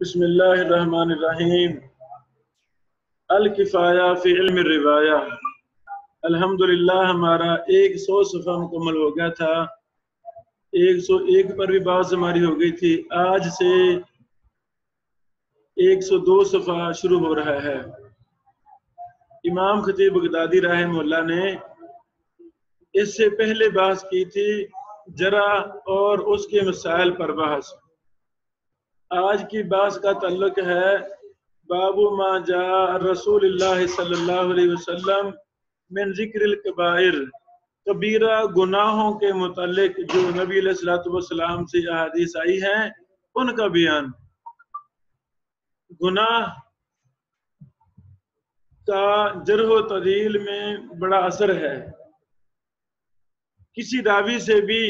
بسم اللہ الرحمن الرحیم۔ الکفایہ فی علم الروایہ۔ الحمدللہ ہمارا 100 صفحہ مکمل ہو گیا تھا، 101 پر بھی بات ہماری ہو گئی تھی۔ آج سے 102 صفحہ شروع ہو رہا ہے۔ امام خطیب بغدادی رحمہ اللہ نے اس سے پہلے بحث کی تھی جرح اور اس کے مسائل پر بحث۔ آج کی بحث کا تعلق ہے باب ما جاء رسول اللہ صلی اللہ علیہ وسلم من ذکر الکبائر، کبیرہ گناہوں کے متعلق جو نبی علیہ الصلوۃ والسلام سے احادیث آئی ہیں ان کا بیان۔ گناہ کا جرح و تعدیل میں بڑا اثر ہے۔ کسی راوی سے بھی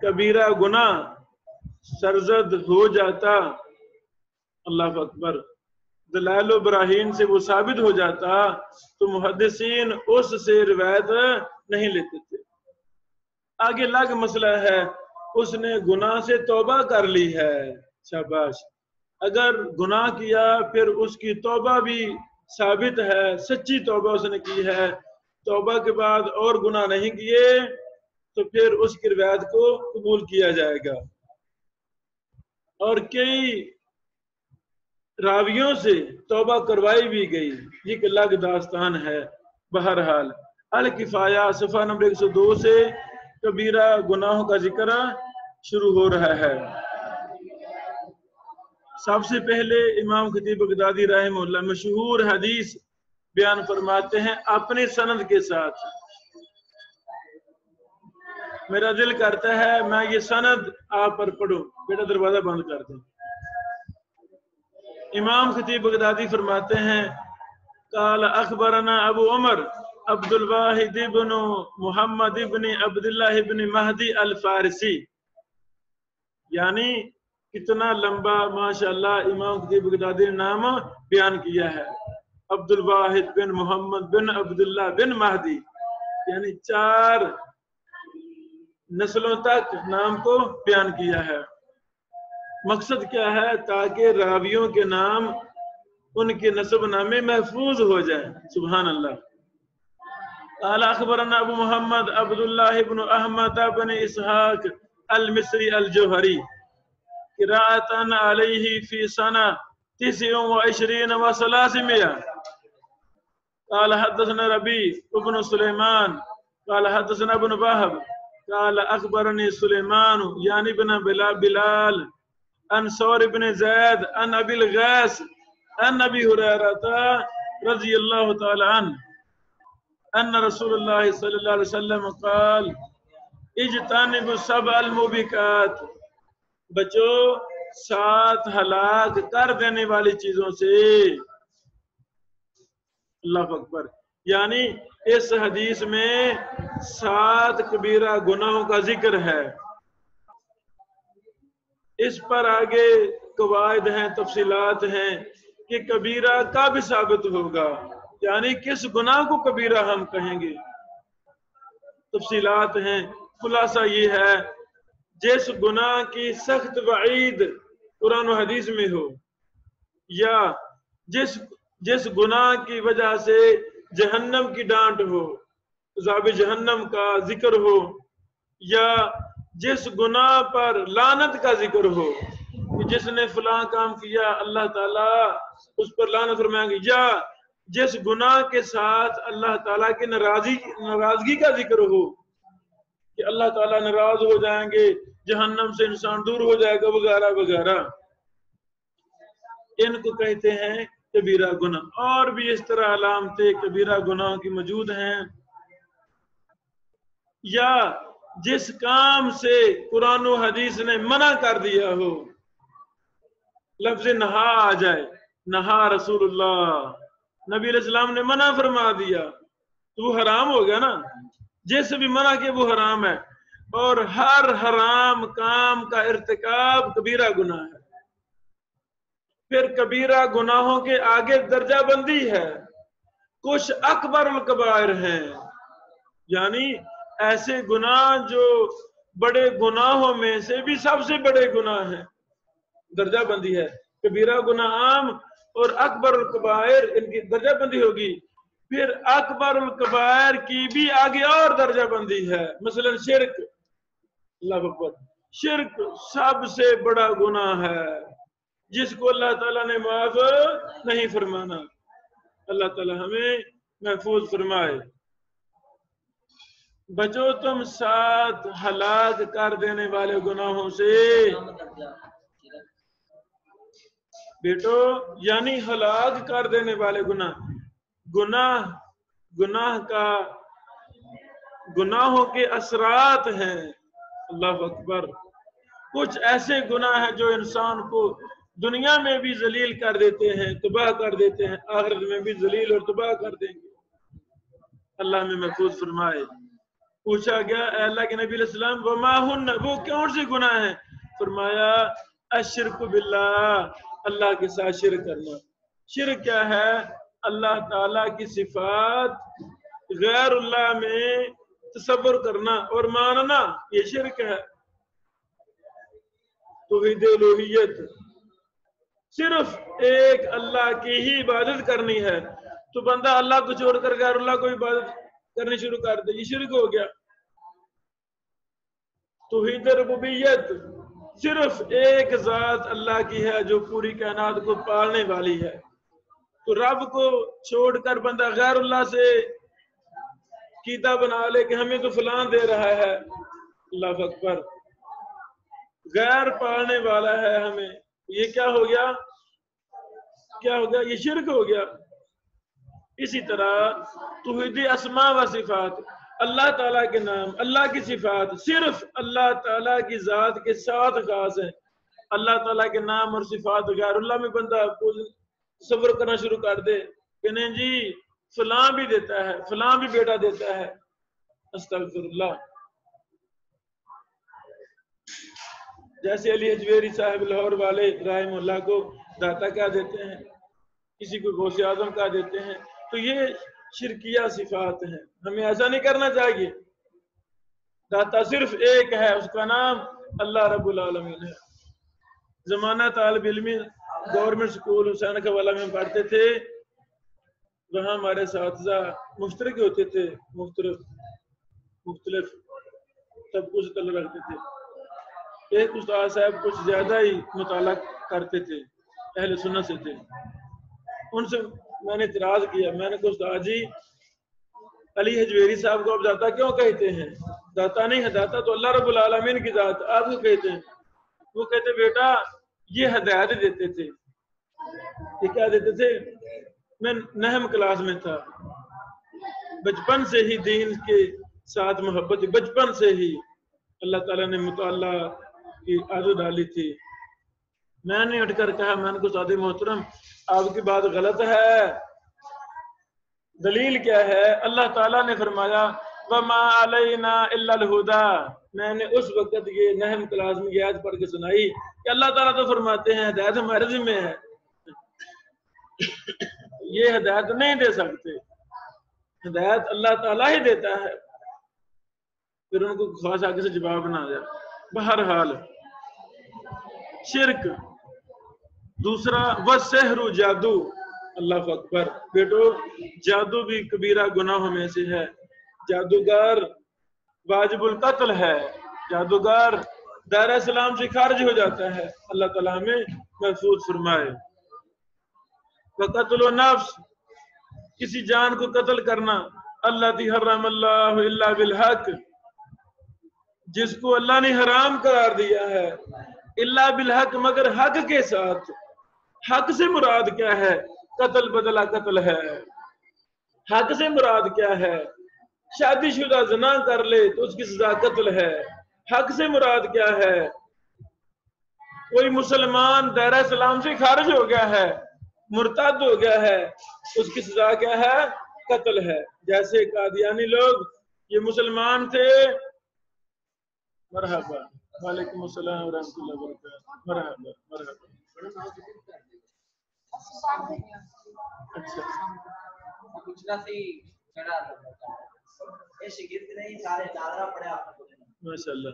کبیرہ گناہ سرزد ہو جاتا، اللہ اکبر، دلائل و براہین سے وہ ثابت ہو جاتا تو محدثین اس سے روایت نہیں لیتے تھے۔ آگے الگ مسئلہ ہے اس نے گناہ سے توبہ کر لی ہے، شاباش، اگر گناہ کیا پھر اس کی توبہ بھی ثابت ہے، سچی توبہ اس نے کی ہے، توبہ کے بعد اور گناہ نہیں کیے تو پھر اس کی روایت کو قبول کیا جائے گا۔ اور کئی راویوں سے توبہ کروائی بھی گئی، یہ ایک الگ داستان ہے۔ بہرحال الکفایہ صفحہ نمبر 102 سے کبیرہ گناہوں کا ذکر شروع ہو رہا ہے۔ سب سے پہلے امام خطیب بغدادی رحمہ اللہ مشہور حدیث بیان فرماتے ہیں اپنی سند کے ساتھ۔ میرا دل کرتا ہے میں یہ سند آپ پر پڑھوں، بیٹا دروازہ بند کر دیں۔ امام خطیب بغدادی فرماتے ہیں قال اخبرنا ابو عمر عبد الواحد بن محمد بن عبداللہ بن مہدی الفارسی، یعنی کتنا لمبا ماشاءاللہ امام خطیب بغدادی نے نام بیان کیا ہے، عبد الواحد بن محمد بن عبداللہ بن مہدی، یعنی 4 نسلوں تک نام کو بیان کیا ہے۔ مقصد کیا ہے؟ تاکہ راویوں کے نام ان کے نسب نامے محفوظ ہو جائیں، سبحان اللہ۔ قال اخبرنا ابو محمد عبداللہ بن احمد بن اسحاق المصری الجوہری قراءة علیہ فی سنہ 29 و 300۔ قال حدثنا ربیع بن سلیمان قال حدثنا ابن وهب قال اخبرني سلیمان یعنی بن بلال عن ثور بن زید عن ابی الغیث عن ابی ہریرہ رضی اللہ تعالی عنہ ان رسول اللہ صلی اللہ علیہ وسلم قال اجتنبوا السبع الموبقات، بچو 7 ہلاک کر دینے والی چیزوں سے، اللہ اکبر، یعنی اس حدیث میں 7 کبیرہ گناہوں کا ذکر ہے۔ اس پر آگے قواعد ہیں، تفصیلات ہیں کہ کبیرہ کب ثابت ہوگا، یعنی کس گناہ کو کبیرہ ہم کہیں گے، تفصیلات ہیں۔ خلاصہ یہ ہے جس گناہ کی سخت وعید قرآن و حدیث میں ہو، یا جس گناہ کی وجہ سے جہنم کی ڈانٹ ہو، عذاب جہنم کا ذکر ہو، یا جس گناہ پر لعنت کا ذکر ہو کہ جس نے فلاں کام کیا اللہ تعالیٰ اس پر لعنت فرمائیں گے، یا جس گناہ کے ساتھ اللہ تعالیٰ کی ناراضگی کا ذکر ہو کہ اللہ تعالیٰ ناراض ہو جائیں گے، جہنم سے انسان دور ہو جائے گا، وغیرہ وغیرہ، ان کو کہتے ہیں کبیرہ گناہ۔ اور بھی اس طرح علامتیں کبیرہ گناہ کی موجود ہیں۔ یا جس کام سے قرآن و حدیث نے منع کر دیا ہو، لفظ نہا آ جائے، نہا رسول اللہ، نبی علیہ السلام نے منع فرما دیا تو وہ حرام ہو گیا نا، جس بھی منع کیا وہ حرام ہے، اور ہر حرام کام کا ارتکاب کبیرہ گناہ ہے۔ پھر کبیرہ گناہوں کے آگے درجہ بندی ہے، کچھ اکبر الکبائر ہیں، یعنی ایسے گناہ جو بڑے گناہوں میں سے بھی سب سے بڑے گناہ ہیں، درجہ بندی ہے۔ کبیرہ گناہ عام اور اکبر الکبائر ان کی درجہ بندی ہوگی. پھر اکبر الکبائر کی بھی آگے اور درجہ بندی ہے. مثلا شرک، اللہ اکبر، شرک سب سے بڑا گناہ ہے جس کو اللہ تعالیٰ نے معاف نہیں فرمانا. اللہ تعالیٰ ہمیں محفوظ فرمائے. بچو تم 7 ہلاک کر دینے والے گناہوں سے. بیٹو یعنی ہلاک کر دینے والے گناہوں کے اثرات ہیں. اللہ اکبر. کچھ ایسے گناہ ہیں جو انسان کو دنیا میں بھی ذلیل کر دیتے ہیں، تباہ کر دیتے ہیں، آخرت میں بھی ذلیل اور تباہ کر دیں گے. اللہ میں محفوظ فرمائے. پوچھا گیا اے اللہ کے نبی علیہ السلام وما ہن، وہ کون سے گناہ ہیں؟ فرمایا الشرک باللہ، اللہ کے ساتھ شرک کرنا. شرک کیا ہے؟ اللہ تعالیٰ کی صفات غیر اللہ میں تصور کرنا اور ماننا، یہ شرک ہے. توحید الوہیت، صرف ایک اللہ کی ہی عبادت کرنی ہے. تو بندہ اللہ کو چھوڑ کر غیر اللہ کو عبادت کرنی شروع کر دے، یہ شرک ہو گیا. توحید ربوبیت، صرف ایک ذات اللہ کی ہے جو پوری کائنات کو پالنے والی ہے. تو رب کو چھوڑ کر بندہ غیر اللہ سے عقیدہ بنا لے کہ ہمیں تو فلان دے رہا ہے. اللہ اکبر. غیر پالنے والا ہے ہمیں، یہ کیا ہو گیا؟ کیا ہو گیا؟ یہ شرک ہو گیا. اسی طرح توحید اسماء و صفات، اللہ تعالیٰ کے نام، اللہ کی صفات صرف اللہ تعالیٰ کی ذات کے ساتھ خاص ہیں. اللہ تعالیٰ کے نام اور صفات غیر اللہ میں بندہ تصور کرنا شروع کر دے کہ نہیں جی فلاں بھی دیتا ہے، فلاں بھی بیٹا دیتا ہے. استغفر اللہ. جیسے علی حجویری صاحب لاہور والے رحمہ اللہ کو داتا کہہ دیتے ہیں، کسی کو غوث اعظم کہہ دیتے ہیں. تو یہ شرکیہ صفات ہیں، ہمیں ایسا نہیں کرنا چاہیے. داتا صرف ایک ہے، اس کا نام اللہ رب العالمین ہے. زمانہ طالب علمی گورنمنٹ سکول حسین خوالا میں پڑھتے تھے، وہاں ہمارے اساتذہ مشترک ہوتے تھے، مختلف طبقوں سے تعلق رکھتے تھے. ایک استاد صاحب کچھ زیادہ ہی مطالعہ کرتے تھے، اہل سنت سے تھے. ان سے میں نے اعتراض کیا، میں نے کہا استاد جی علی حجویری صاحب کو آپ داتا کیوں کہتے ہیں؟ داتا نہیں ہے، داتا تو اللہ رب العالمین کی ذات، آپ کو کہتے ہیں. وہ کہتے بیٹا یہ ہدایت دیتے تھے. یہ کیا دیتے تھے؟ میں 9ویں کلاس میں تھا، بچپن سے ہی دین کے ساتھ محبت، بچپن سے ہی اللہ تعالیٰ نے مطالعہ کی عادت ڈالی تھی. میں نے اٹھ کر کہا، میں نے کہا استاد محترم آپ کی بات غلط ہے. دلیل کیا ہے؟ اللہ تعالیٰ نے فرمایا وَمَا عَلَيْنَا إِلَّا الْهُدَى. میں نے اس وقت یہ 9ویں کلاس میں یہ آیت پڑھ کے سنائی کہ اللہ تعالیٰ تو فرماتے ہیں ہدایت ہمارے ذمہ ہے، یہ ہدایت نہیں دے سکتے، ہدایت اللہ تعالیٰ ہی دیتا ہے. پھر ان کو خاص آگے سے جواب نہ آیا. بہرحال شرک. دوسرا وَالسِّحْرُ، جادو. اللہ اکبر. بیٹو جادو بھی کبیرہ گناہوں میں سے ہے. جادوگر واجب القتل ہے، جادوگر دائرہ اسلام سے خارج ہو جاتا ہے. اللہ تعالیٰ ہمیں محفوظ فرمائے. وقتل النفس، کسی جان کو قتل کرنا. الذی حرم اللہ الا بالحق، جس کو اللہ نے حرام قرار دیا ہے الا بالحق، مگر حق کے ساتھ. حق سے مراد کیا ہے؟ قتل بدلہ قتل ہے. حق سے مراد کیا ہے؟ شادی شدہ زنا کر لے تو اس کی سزا قتل ہے. حق سے مراد کیا ہے؟ کوئی مسلمان دائرہ اسلام سے خارج ہو گیا ہے، مرتد ہو گیا ہے، اس کی سزا کیا ہے؟ قتل ہے. جیسے قادیانی لوگ یہ مسلمان تھے. مرحبا. وعلیکم السلام ورحمۃ اللہ وبرکاتہ. مرحبا مرحبا. اچھا ماشاء اللہ.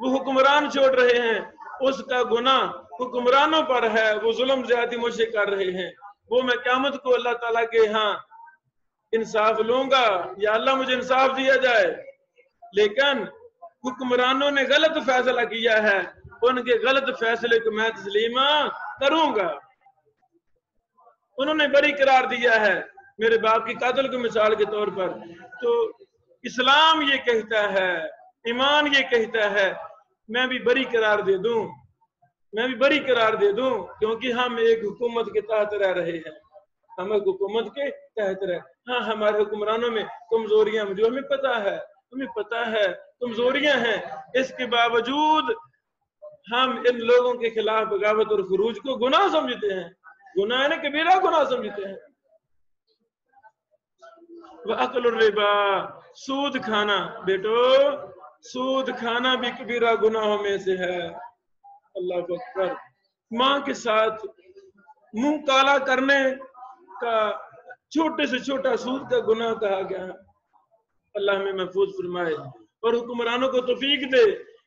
وہ حکمران چھوڑ رہے ہیں، اس کا گناہ حکمرانوں پر ہے، وہ ظلم زیادتی مجھ سے کر رہے ہیں، وہ میں قیامت کو اللہ تعالیٰ کے ہاں انصاف لوں گا، یا اللہ مجھے انصاف دیا جائے۔ لیکن حکمرانوں نے غلط فیصلہ کیا ہے، ان کے غلط فیصلے کو میں تسلیم کروں گا۔ انہوں نے بری قرار دیا ہے میرے باپ کی قاتل کو مثال کے طور پر، تو اسلام یہ کہتا ہے، ایمان یہ کہتا ہے میں بھی بری قرار دے دوں، میں بھی بری قرار دے دوں، کیونکہ ہم ایک حکومت کے تحت رہ رہے ہیں، ہم ایک حکومت کے تحت رہ، ہاں ہمارے حکمرانوں میں کمزوریاں جو ہمیں پتہ ہے کمزوریاں ہیں، اس کے باوجود ہم ان لوگوں کے خلاف بغاوت اور خروج کو گناہ سمجھتے ہیں، گناہ ہے نا، کبیرہ گناہ سمجھتے ہیں۔ وَأَكْلُ الرِّبَا، سود کھانا، بیٹو سود کھانا بھی کبیرہ گناہوں میں سے ہے۔ اللہ اکبر، ماں کے ساتھ منہ کالا کرنے کا چھوٹے سے چھوٹا سود کا گناہ کہا گیا ہے۔ اللہ ہمیں محفوظ فرمائے اور حکمرانوں کو توفیق دے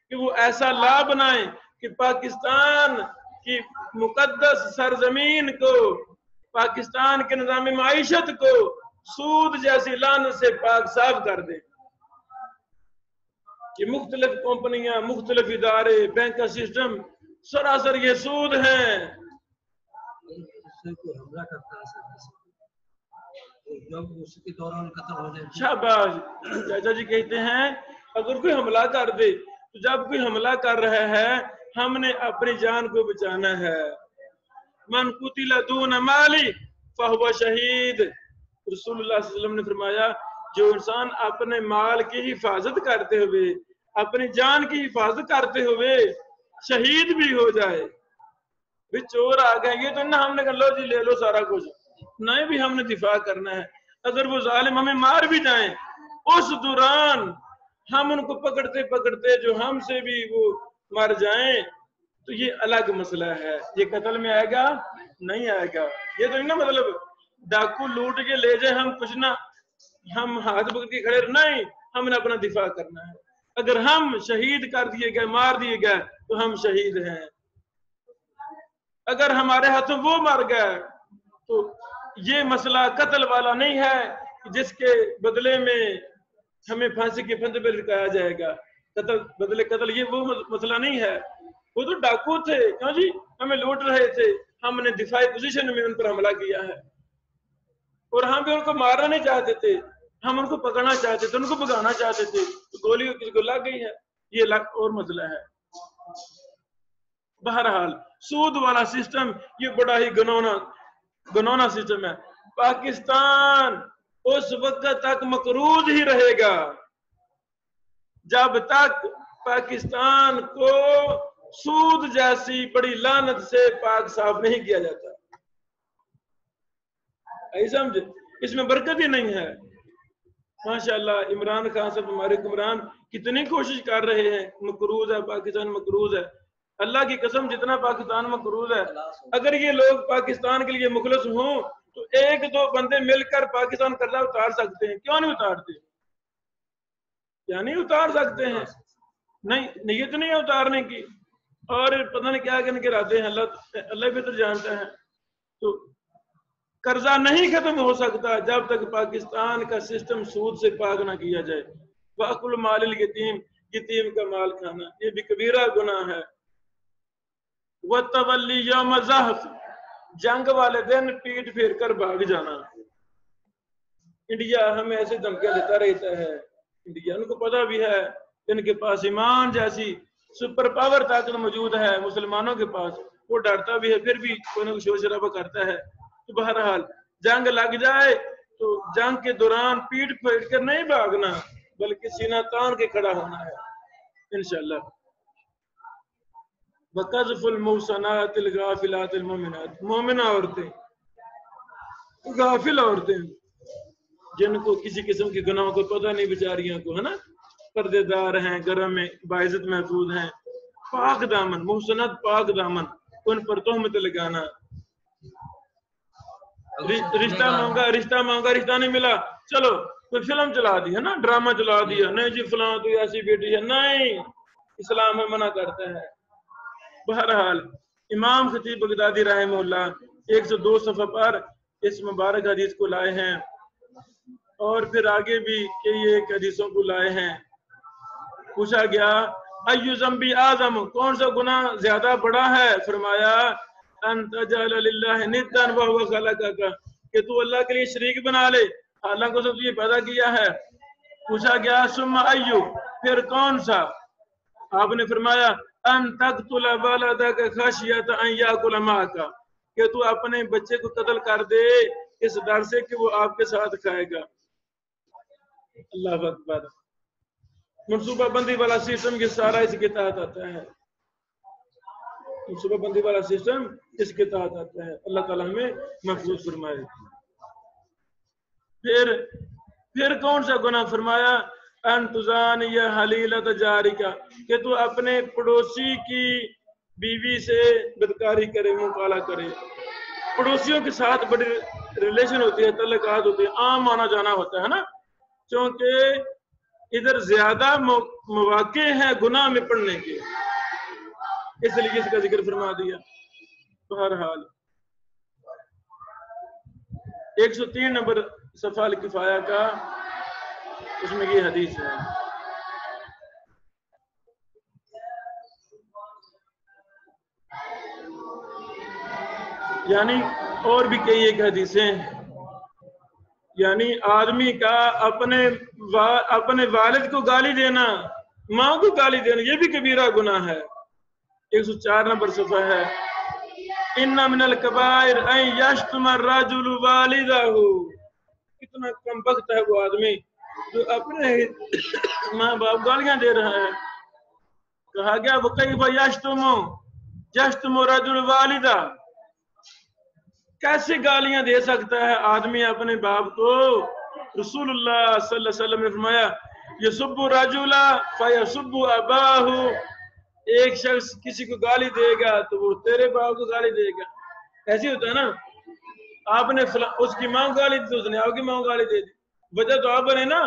کہ وہ ایسا لا بنائیں کہ پاکستان کی مقدس سرزمین کو، پاکستان کے نظام معیشت کو سود جیسی لعنت سے پاک صاف کر دے کہ مختلف کمپنیاں، مختلف ادارے، بینک کا سسٹم سراسر یہ سود ہیں۔ حملہ کرتا ہے جب اس کے دوران قتل ہو جائے، شاباش، چاچا جی کہتے ہیں اگر کوئی حملہ کر دے تو جب کوئی حملہ کر رہا ہے ہم نے اپنی جان کو بچانا ہے۔ من قتل دون مالی فہو شہید، رسول اللہ صلی اللہ علیہ وسلم نے فرمایا جو انسان اپنے مال کی حفاظت کرتے ہوئے، اپنی جان کی حفاظت کرتے ہوئے شہید بھی ہو جائے، بھی چور آ گئے یہ تو نہ ہم نے کہا لو جی لے لو سارا کچھ، نہیں بھی ہم نے دفاع کرنا ہے، اگر وہ ظالم ہمیں مار بھی جائیں اس دوران ہم ان کو پکڑتے پکڑتے جو ہم سے بھی وہ مر جائیں تو یہ الگ مسئلہ ہے، یہ قتل میں آئے گا نہیں آئے گا۔ یہ تو نہیں مطلب ڈاکو لوٹ کے لے جائیں ہم کچھ نہ، ہم ہاتھ پکڑ کے کھڑے، نہیں، ہم نے اپنا دفاع کرنا ہے، اگر ہم شہید کر دیے گئے، مار دیے گئے تو ہم شہید ہیں، اگر ہمارے ہاتھوں وہ مر گئے تو یہ مسئلہ قتل والا نہیں ہے جس کے بدلے میں ہمیں پھانسی کے پھندے پہ لٹکایا جائے گا، قتل بدلے قتل یہ وہ مسئلہ نہیں ہے، وہ تو ڈاکو تھے، کیوں جی ہمیں لوٹ رہے تھے، ہم نے دفاعی پوزیشن میں ان پر حملہ کیا ہے اور ہم بھی ان کو مارنا نہیں چاہتے تھے، ہم ان کو پکڑنا چاہتے تھے، ان کو بھگانا چاہتے تھے، تو گولی کسی کو لگ گئی ہے، یہ الگ اور مسئلہ ہے۔ بہرحال سود والا سسٹم یہ بڑا ہی گنونا سسٹم ہے۔ پاکستان اس وقت تک مقروض ہی رہے گا جب تک پاکستان کو سود جیسی بڑی لعنت سے پاک صاف نہیں کیا جاتا، سمجھ، اس میں برکت ہی نہیں ہے۔ ماشاءاللہ عمران خان صاحب ہمارے حکمران کتنی کوشش کر رہے ہیں، مقروض ہے پاکستان، مقروض ہے، اللہ کی قسم جتنا پاکستان مقروض ہے، اگر یہ لوگ پاکستان کے لیے مخلص ہوں تو ایک دو بندے مل کر پاکستان قرضہ اتار سکتے ہیں، کیوں نہیں اتارتے؟ کیا نہیں اتار سکتے ہیں؟ نہیں، نیت نہیں ہے اتارنے کی اور پتہ نہیں کیا کہنے کے ارادے ہیں، اللہ بہتر جانتا ہے۔ تو قرضہ نہیں ختم ہو سکتا جب تک پاکستان کا سسٹم سود سے پاک نہ کیا جائے۔ وَأَكْلُ مَالِ الْيَتِيمِ، یتیم کا مال کھانا یہ بھی کبیرہ گناہ ہے۔ وَالتَّوَلِّي يَوْمَ الزَّحْفِ، جنگ والے دن پیٹ پھیر کر بھاگ جانا۔ انڈیا ہمیں ایسے دھمکیاں دیتا رہتا ہے، انڈیا ان کو پتہ بھی ہے ان کے پاس ایمان جیسی سپر پاور طاقت موجود ہے مسلمانوں کے پاس، وہ ڈرتا بھی ہے پھر بھی کوئی نہ کوئی شور شرابہ کرتا ہے۔ تو بہرحال جنگ لگ جائے تو جنگ کے دوران پیٹ پھیر کر نہیں بھاگنا بلکہ سینہ تان کے کھڑا ہونا ہے انشاءاللہ۔ وَقَذْفُ الْمُحْصَنَاتِ الْغَافِلَاتِ الْمُؤْمِنَاتِ، مومنہ عورتیں، غافل عورتیں جن کو کسی قسم کے گناہوں کو پتہ نہیں، بیچاریوں کو، ہے نا، پردے دار ہیں، گھروں میں باعزت محفوظ ہیں، پاک دامن، محسنات پاک دامن، ان پر تہمت لگانا، رشتہ مانگا رشتہ نہیں ملا، چلو کوئی فلم چلا دی ہے نا، ڈرامہ چلا دیا، نہیں جی فلاں تو ایسی بیٹی ہے، نہیں، اسلام میں منع کرتا ہے۔ بہرحال امام خطیب بغدادی رحمہ اللہ 102 صفحہ پر اس مبارک حدیث کو لائے ہیں، اور پھر آگے بھی کئی ایک حدیثوں کو لائے ہیں۔ پوچھا گیا ایو ذنبی اعظم، کون سا گناہ زیادہ بڑا ہے؟ فرمایا ان تجعل للہ ندا وهو خلقک، کہ تو اللہ کے لیے شریک بنا لے حالانکہ اس نے تجھے پیدا کیا ہے۔ پوچھا گیا ثم ایو، پھر کون سا؟ آپ نے فرمایا ان تقتل ولدک خشیۃ ان یاکل معک، کہ تو اپنے بچے کو قتل کر دے اس ڈر سے کہ وہ آپ کے ساتھ کھائے گا۔ اللہ اکبر۔ منصوبہ بندی والا سسٹم یہ سارا اس کے تحت آتا ہے، منصوبہ بندی والا سسٹم اس کے تحت آتا ہے۔ اللہ تعالیٰ ہمیں محفوظ فرمائے۔ پھر کون سا گناہ؟ فرمایا ان تزانی حلیلۃ جارک، کہ تو اپنے پڑوسی کی بیوی سے بدکاری کرے، مکالہ کرے۔ پڑوسیوں کے ساتھ بڑی ریلیشن ہوتی ہے، تعلقات ہوتے ہیں، عام آنا جانا ہوتا ہے نا، چونکہ ادھر زیادہ مواقع ہیں گناہ میں پڑنے کے، اس لیے اس کا ذکر فرما دیا۔ بہرحال 103 نمبر صفحہ الکفایہ کا، اس میں یہ حدیث ہے۔ یعنی اور بھی کئی ایک حدیثیں، یعنی آدمی کا اپنے والد کو گالی دینا، ماں کو گالی دینا، یہ بھی کبیرہ گناہ ہے۔ 104 نمبر صفحہ ہے ان من الکبائر ان یشتم الرجل والدہ، کتنا کم بخت ہے وہ آدمی جو اپنے ماں باپ گالیاں دے رہا ہے۔ کہا گیا وکیف یشتم الرجل والدہ، کیسے گالیاں دے سکتا ہے آدمی اپنے باپ کو؟ رسول اللہ صلی اللہ علیہ وسلم نے فرمایا یسب الرجل فیسب اباہ، ایک شخص کسی کو گالی دے گا تو وہ تیرے باپ کو گالی دے گا۔ ایسے ہوتا ہے نا، آپ نے اس کی ماں کو گالی دی تو اس نے آپ کی ماں کو گالی دے دی، وجہ تو آپ بنے نا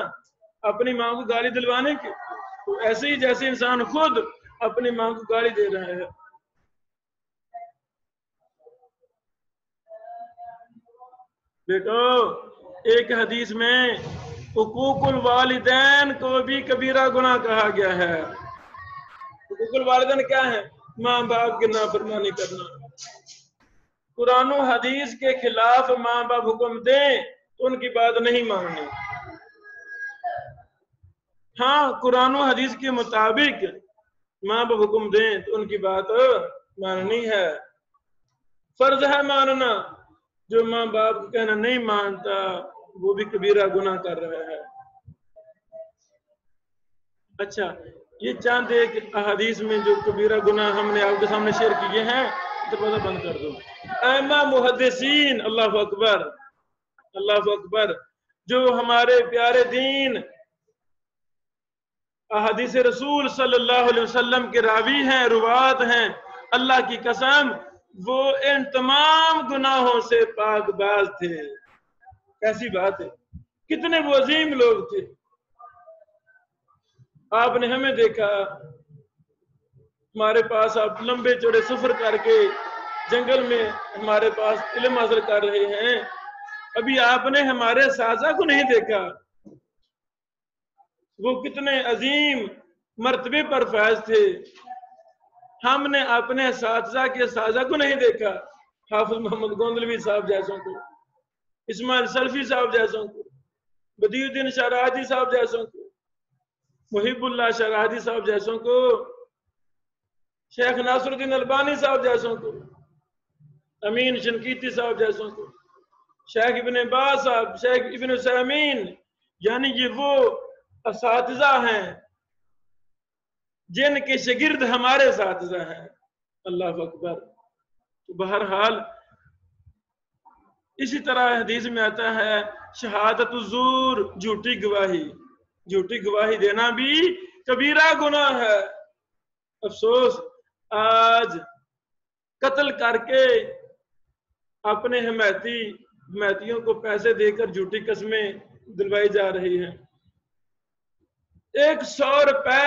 اپنی ماں کو گالی دلوانے کی۔ تو ایسے ہی جیسے انسان خود اپنی ماں کو گالی دے رہا ہے۔ بیٹو ایک حدیث میں حقوق الوالدین کو بھی کبیرہ گناہ کہا گیا ہے۔ حقوق الوالدین کیا ہے؟ ماں باپ کی نافرمانی کرنا۔ قرآن و حدیث کے خلاف ماں باپ حکم دیں تو ان کی بات نہیں ماننی، ہاں قرآن و حدیث کے مطابق ماں باپ حکم دیں تو ان کی بات ماننی ہے۔ فرض ہے ماننا، جو ماں باپ کو کہنا نہیں مانتا وہ بھی کبیرہ گناہ کر رہا ہے۔ اچھا، یہ چاند ایک احادیث میں جو کبیرہ گناہ ہم نے آپ کے سامنے شیئر کیے ہیں، دروازہ بند کر دو۔ ائمہ محدثین، اللہ اکبر اللہ اکبر، جو ہمارے پیارے دین احادیث رسول صلی اللہ علیہ وسلم کے راوی ہیں، روات ہیں، اللہ کی قسم وہ ان تمام گناہوں سے پاک باز تھے۔ کیسی بات ہے، کتنے وہ عظیم لوگ تھے۔ آپ نے ہمیں دیکھا، ہمارے پاس آپ لمبے چوڑے سفر کر کے جنگل میں ہمارے پاس علم حاصل کر رہے ہیں، ابھی آپ نے ہمارے اساتذہ کو نہیں دیکھا، وہ کتنے عظیم مرتبے پر فائز تھے۔ ہم نے اپنے اساتذہ کے اساتذہ کو نہیں دیکھا، حافظ محمد گوندلوی صاحب جیسوں کو، اسماعیل سلفی صاحب جیسوں کو، بدیع الدین شہرازی صاحب جیسوں کو، محب اللہ شہرازی صاحب جیسوں کو، شیخ ناصر الدین البانی صاحب جیسوں کو، امین شنقیطی صاحب جیسوں کو، شیخ ابن باز صاحب، شیخ ابن عثیمین، یعنی یہ وہ اساتذہ ہیں جن کے شاگرد ہمارے اساتذہ ہیں۔ اللہ اکبر۔ تو بہرحال اسی طرح حدیث میں آتا ہے شہادت الزور، جھوٹی گواہی، جھوٹی گواہی دینا بھی کبیرہ گناہ ہے۔ افسوس آج قتل کر کے اپنے حمایتیوں کو پیسے دے کر جھوٹی قسمیں دلوائی جا رہی ہیں۔ 100 روپے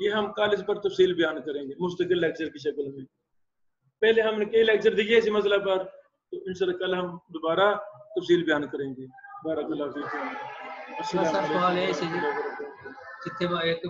یہ ہم کل اس پر تفصیل بیان کریں گے مستقل لیکچر کی شکل میں. پہلے ہم نے کئی لیکچر دیے اسی مسئلہ پر، تو انشاءاللہ کل ہم دوبارہ تفصیل بیان کریں گے. بارک اللہ فیکم. السلام سر سوال ہے علیکم ورحمۃ اللہ وبرکاتہ. جتنے ایک